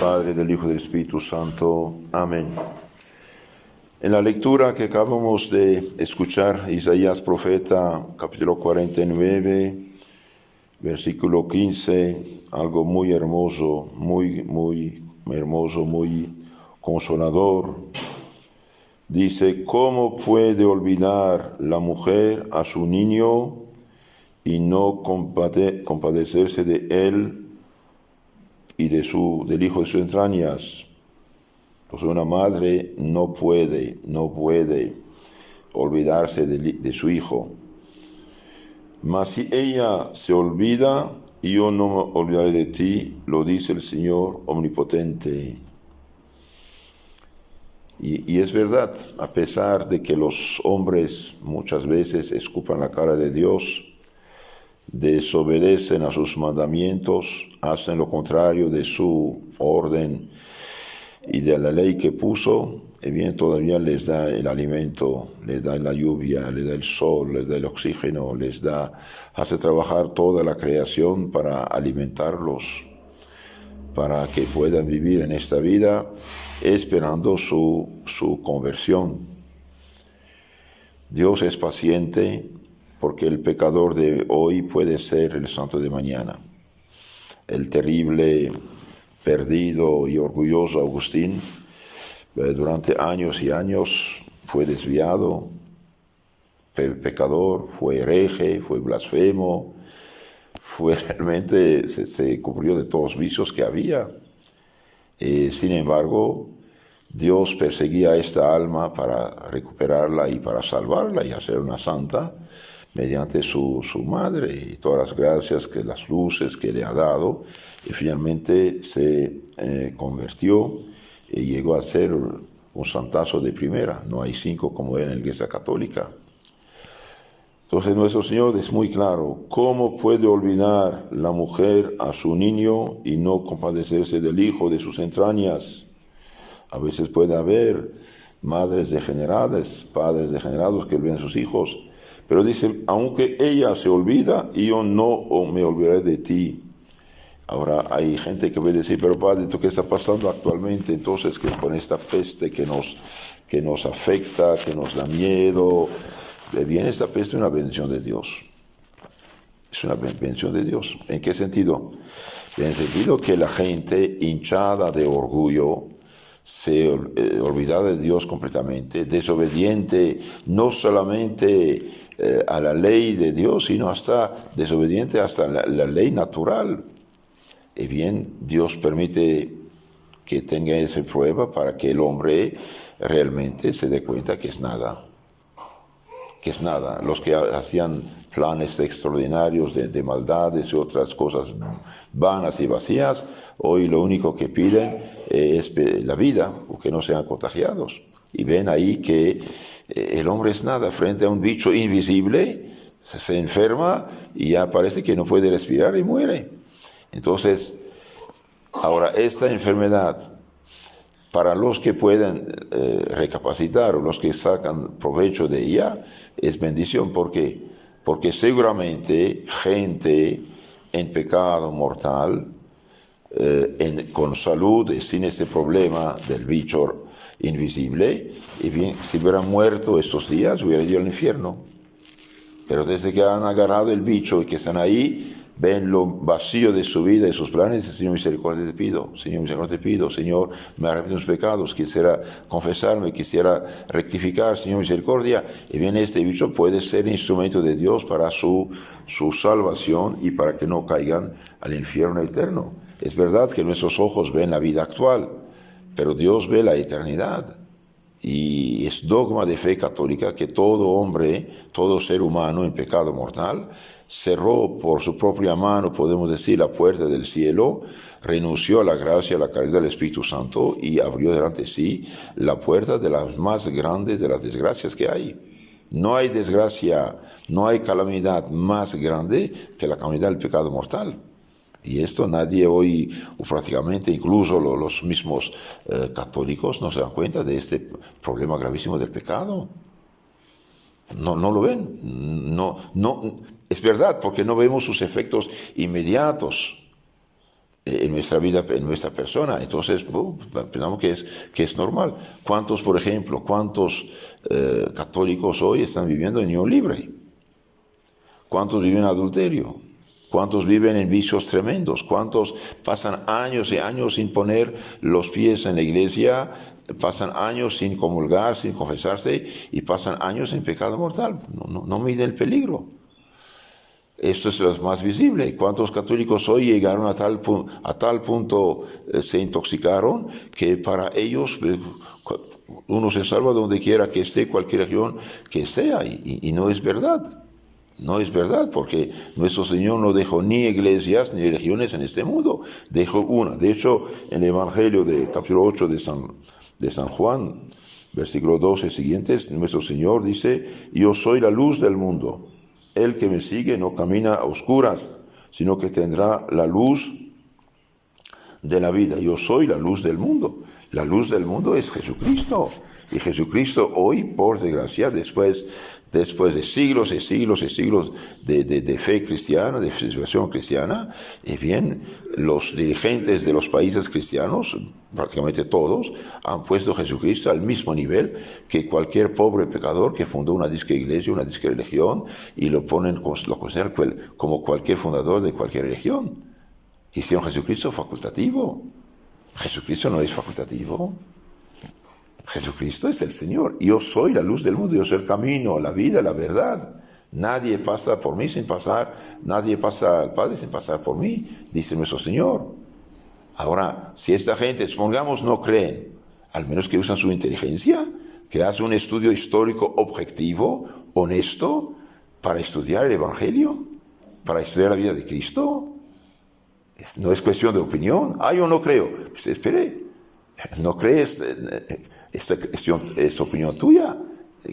Padre, del Hijo y del Espíritu Santo. Amén. En la lectura que acabamos de escuchar, Isaías profeta, capítulo 49, versículo 15, algo muy hermoso, muy hermoso, muy consolador. Dice: ¿cómo puede olvidar la mujer a su niño y no compadecerse de él y del hijo de sus entrañas? Pues una madre no puede olvidarse de su hijo. Mas si ella se olvida, yo no me olvidaré de ti, lo dice el Señor omnipotente. Y es verdad, a pesar de que los hombres muchas veces escupan la cara de Dios, desobedecen a sus mandamientos, hacen lo contrario de su orden y de la ley que puso, y bien todavía les da el alimento, les da la lluvia, les da el sol, les da el oxígeno, hace trabajar toda la creación para alimentarlos, para que puedan vivir en esta vida esperando su conversión. Dios es paciente porque el pecador de hoy puede ser el santo de mañana. El terrible, perdido y orgulloso Agustín, durante años y años fue desviado, pecador, fue hereje, fue blasfemo, realmente se cubrió de todos los vicios que había. Sin embargo, Dios perseguía a esta alma para recuperarla y para salvarla y hacer una santa mediante su madre y todas las gracias, las luces que le ha dado, y finalmente se convirtió y llegó a ser un santazo de primera. No hay 5 como era en la Iglesia Católica. Entonces nuestro Señor es muy claro: ¿cómo puede olvidar la mujer a su niño y no compadecerse del hijo de sus entrañas? A veces puede haber madres degeneradas, padres degenerados que olvidan a sus hijos, pero dicen: aunque ella se olvida, yo no me olvidaré de ti. Ahora hay gente que puede decir: pero padre, ¿esto qué está pasando actualmente? Entonces, que con esta peste que nos afecta, que nos da miedo, viene esta peste una bendición de Dios. Es una bendición de Dios. ¿En qué sentido? En el sentido que la gente hinchada de orgullo, se olvida de Dios completamente, desobediente no solamente a la ley de Dios, sino hasta desobediente hasta la ley natural. Y bien, Dios permite que tenga esa prueba para que el hombre realmente se dé cuenta que es nada. Los que hacían planes extraordinarios de maldades y otras cosas vanas y vacías, hoy lo único que piden es la vida, o que no sean contagiados. Y ven ahí que el hombre es nada frente a un bicho invisible, se enferma y ya parece que no puede respirar y muere. Entonces, ahora esta enfermedad, para los que pueden recapacitar o los que sacan provecho de ella, es bendición. ¿Por qué? Porque seguramente gente en pecado mortal, con salud y sin este problema del bicho invisible, y bien, si hubiera muerto estos días, hubiera ido al infierno. Pero desde que han agarrado el bicho y que están ahí, ven lo vacío de su vida y sus planes, y dicen: Señor, misericordia te pido, Señor, misericordia te pido, Señor, me arrepiento de mis pecados, quisiera confesarme, quisiera rectificar, Señor, misericordia. Y bien, este bicho puede ser instrumento de Dios para su salvación y para que no caigan al infierno eterno. Es verdad que nuestros ojos ven la vida actual, pero Dios ve la eternidad. Y es dogma de fe católica que todo hombre, todo ser humano en pecado mortal, cerró por su propia mano, podemos decir, la puerta del cielo, renunció a la gracia, a la caridad del Espíritu Santo y abrió delante de sí la puerta de las más grandes de las desgracias que hay. No hay desgracia, no hay calamidad más grande que la calamidad del pecado mortal. Y esto nadie hoy, o prácticamente incluso los mismos católicos, no se dan cuenta de este problema gravísimo del pecado. No lo ven. No, es verdad, porque no vemos sus efectos inmediatos. en nuestra vida, en nuestra persona. Entonces, pensamos que es normal. ¿Cuántos, por ejemplo, católicos hoy están viviendo en unión libre? ¿Cuántos viven en adulterio? ¿Cuántos viven en vicios tremendos? ¿Cuántos pasan años y años sin poner los pies en la iglesia? Pasan años sin comulgar, sin confesarse, y pasan años en pecado mortal. No mide el peligro. Esto es lo más visible. ¿Cuántos católicos hoy llegaron a tal punto, se intoxicaron, que para ellos uno se salva donde quiera que esté, cualquier región que sea? Y no es verdad. No es verdad, porque nuestro Señor no dejó ni iglesias ni religiones en este mundo. Dejó una. De hecho, en el Evangelio de capítulo 8 de San Juan, versículo 12 siguientes, nuestro Señor dice: yo soy la luz del mundo. El que me sigue no camina a oscuras, sino que tendrá la luz de la vida. Yo soy la luz del mundo. La luz del mundo es Jesucristo. Y Jesucristo hoy, por desgracia, después de siglos y siglos y siglos de fe cristiana, de civilización cristiana, y bien, los dirigentes de los países cristianos, prácticamente todos, han puesto a Jesucristo al mismo nivel que cualquier pobre pecador que fundó una disque iglesia, una disque religión, y lo consideran como cualquier fundador de cualquier religión. Hicieron Jesucristo facultativo. Jesucristo no es facultativo. Jesucristo es el Señor. Yo soy la luz del mundo, yo soy el camino, la vida, la verdad. Nadie pasa por mí sin pasar, nadie pasa al Padre sin pasar por mí, dice nuestro Señor. Ahora, si esta gente, supongamos, no creen, al menos que usan su inteligencia, que hacen un estudio histórico objetivo, honesto, para estudiar el Evangelio, para estudiar la vida de Cristo. No es cuestión de opinión. Yo no creo. Pues, espere, ¿no crees? Esta es opinión tuya.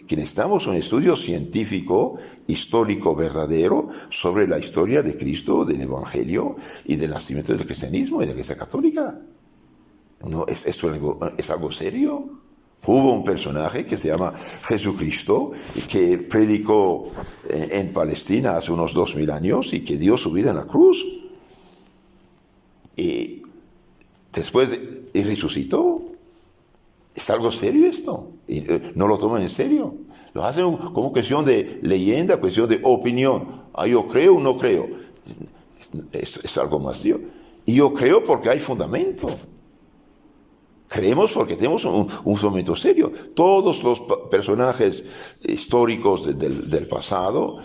Que necesitamos un estudio científico, histórico, verdadero, sobre la historia de Cristo, del Evangelio y del nacimiento del cristianismo y de la Iglesia Católica. ¿No es algo serio? Hubo un personaje que se llama Jesucristo, que predicó en Palestina hace unos 2000 años y que dio su vida en la cruz. Y después y resucitó. ¿Es algo serio esto? Y no lo toman en serio. Lo hacen como cuestión de leyenda, cuestión de opinión. Yo creo o no creo. Es algo más serio. Y yo creo porque hay fundamento. Creemos porque tenemos un fundamento serio. Todos los personajes históricos del pasado,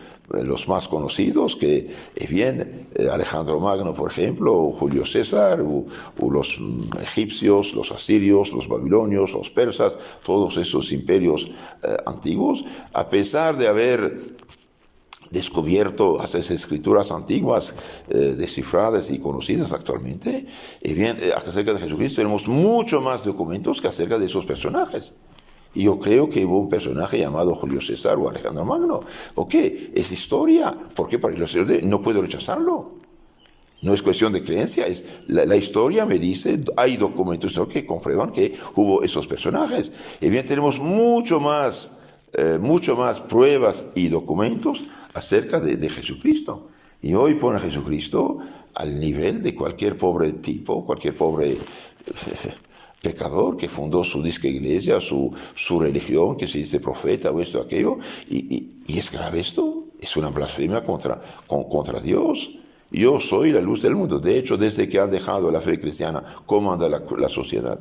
los más conocidos, que bien Alejandro Magno, por ejemplo, o Julio César, o los egipcios, los asirios, los babilonios, los persas, todos esos imperios antiguos, a pesar de haber descubierto esas escrituras antiguas, descifradas y conocidas actualmente, bien, acerca de Jesucristo tenemos mucho más documentos que acerca de esos personajes. Y yo creo que hubo un personaje llamado Julio César o Alejandro Magno. ¿Ok? Es historia. ¿Por qué? Para los no puedo rechazarlo. No es cuestión de creencia. La historia me dice, hay documentos que comprueban que hubo esos personajes. Y bien, tenemos mucho más pruebas y documentos acerca de Jesucristo. Y hoy pone a Jesucristo al nivel de cualquier pobre tipo, cualquier pobre pecador que fundó su disque iglesia, su religión, que se dice profeta o esto o aquello, y es grave esto, es una blasfemia contra Dios. Yo soy la luz del mundo. De hecho, desde que han dejado la fe cristiana, ¿cómo anda la sociedad?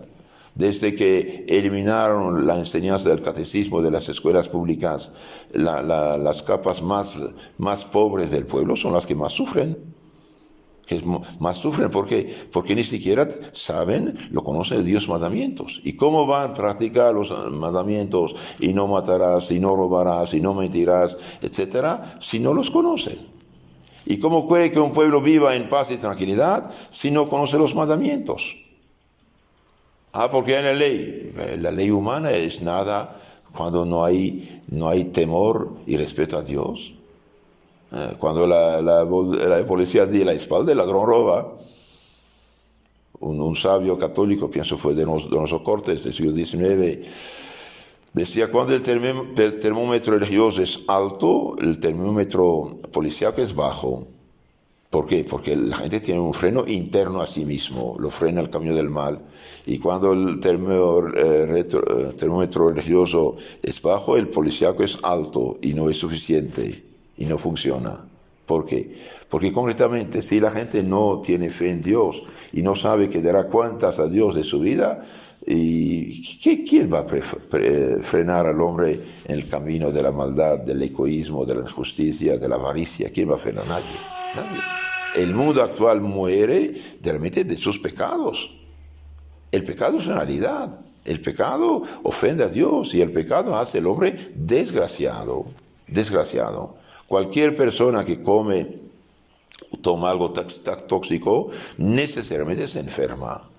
Desde que eliminaron la enseñanza del catecismo de las escuelas públicas, las capas más pobres del pueblo son las que más sufren. Más sufren porque ni siquiera saben, lo conocen de Dios mandamientos. ¿Y cómo van a practicar los mandamientos? Y no matarás, y no robarás, y no mentirás, etcétera, si no los conocen. ¿Y cómo quiere que un pueblo viva en paz y tranquilidad si no conoce los mandamientos? Porque hay la ley humana es nada cuando no hay temor y respeto a Dios. Cuando la policía da la espalda, el ladrón roba. Un sabio católico, pienso fue de Donoso Cortés, del siglo XIX, decía: cuando el termómetro religioso es alto, el termómetro policíaco es bajo. ¿Por qué? Porque la gente tiene un freno interno a sí mismo, lo frena el camino del mal. Y cuando el termómetro religioso es bajo, el policíaco es alto y no es suficiente y no funciona. ¿Por qué? Porque concretamente, si la gente no tiene fe en Dios y no sabe que dará cuentas a Dios de su vida, ¿quién va a frenar al hombre en el camino de la maldad, del egoísmo, de la injusticia, de la avaricia? ¿Quién va a frenar? Nadie. Nadie. El mundo actual muere realmente de sus pecados. El pecado es una realidad. El pecado ofende a Dios y el pecado hace al hombre desgraciado. Desgraciado. Cualquier persona que toma algo tóxico, necesariamente se enferma.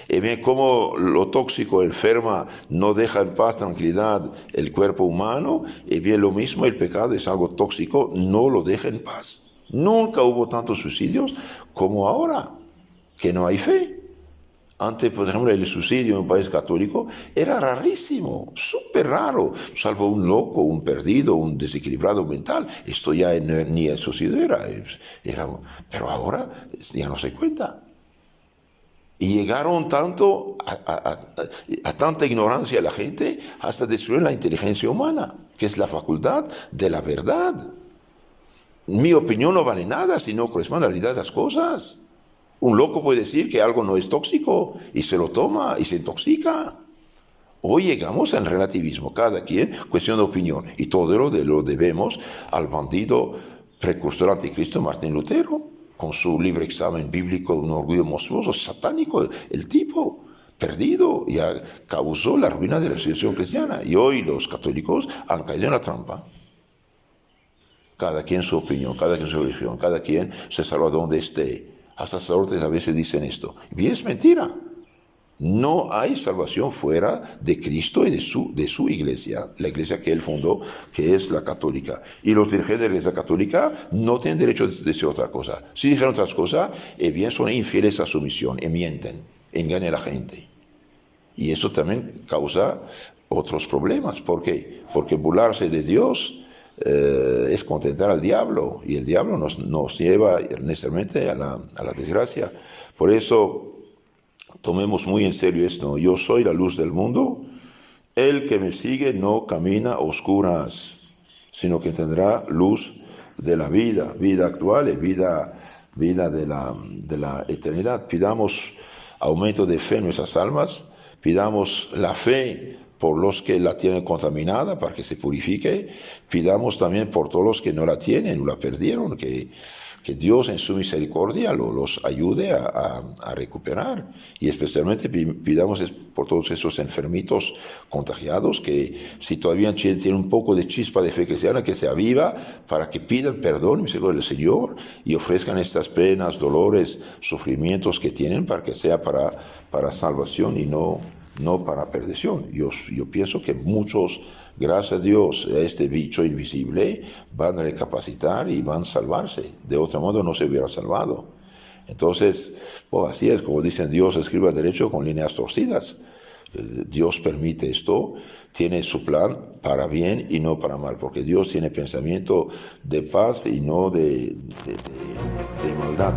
Y bien, como lo tóxico enferma, no deja en paz, tranquilidad el cuerpo humano, y bien lo mismo el pecado es algo tóxico, no lo deja en paz. Nunca hubo tantos suicidios como ahora, que no hay fe. Antes, por ejemplo, el suicidio en un país católico era rarísimo, súper raro, salvo un loco, un perdido, un desequilibrado mental. Esto ya ni el suicidio pero ahora ya no se cuenta. Y llegaron tanto a tanta ignorancia de la gente hasta destruir la inteligencia humana, que es la facultad de la verdad. Mi opinión no vale nada si no corresponde a la realidad de las cosas. Un loco puede decir que algo no es tóxico y se lo toma y se intoxica. Hoy llegamos al relativismo, cada quien cuestión de opinión, y todo lo debemos al bandido precursor anticristo Martín Lutero, con su libre examen bíblico, un orgullo monstruoso, satánico, el tipo perdido, ya causó la ruina de la civilización cristiana, y hoy los católicos han caído en la trampa. Cada quien su opinión, cada quien su religión, cada quien se salva donde esté. Hasta sacerdotes a veces dicen esto. Y es mentira. No hay salvación fuera de Cristo y de su iglesia, la iglesia que él fundó, que es la católica. Y los dirigentes de la iglesia católica no tienen derecho a decir otra cosa. Si dijeron otras cosas, bien son infieles a su misión, y mienten, engañan a la gente. Y eso también causa otros problemas. ¿Por qué? Porque burlarse de Dios es contentar al diablo, y el diablo nos lleva necesariamente a la desgracia. Por eso tomemos muy en serio esto. Yo soy la luz del mundo. El que me sigue no camina a oscuras, sino que tendrá luz de la vida actual y vida de la eternidad. Pidamos aumento de fe en nuestras almas, pidamos la fe por los que la tienen contaminada para que se purifique, pidamos también por todos los que no la tienen o la perdieron, que Dios en su misericordia los ayude a recuperar, y especialmente pidamos por todos esos enfermitos contagiados, que si todavía tienen un poco de chispa de fe cristiana, que se aviva para que pidan perdón y misericordia del Señor y ofrezcan estas penas, dolores, sufrimientos que tienen, para que sea para salvación y no para perdición. Yo pienso que muchos, gracias a Dios, a este bicho invisible, van a recapacitar y van a salvarse. De otro modo no se hubieran salvado. Entonces, pues así es, como dicen, Dios escribe derecho con líneas torcidas. Dios permite esto, tiene su plan para bien y no para mal, porque Dios tiene pensamiento de paz y no de maldad.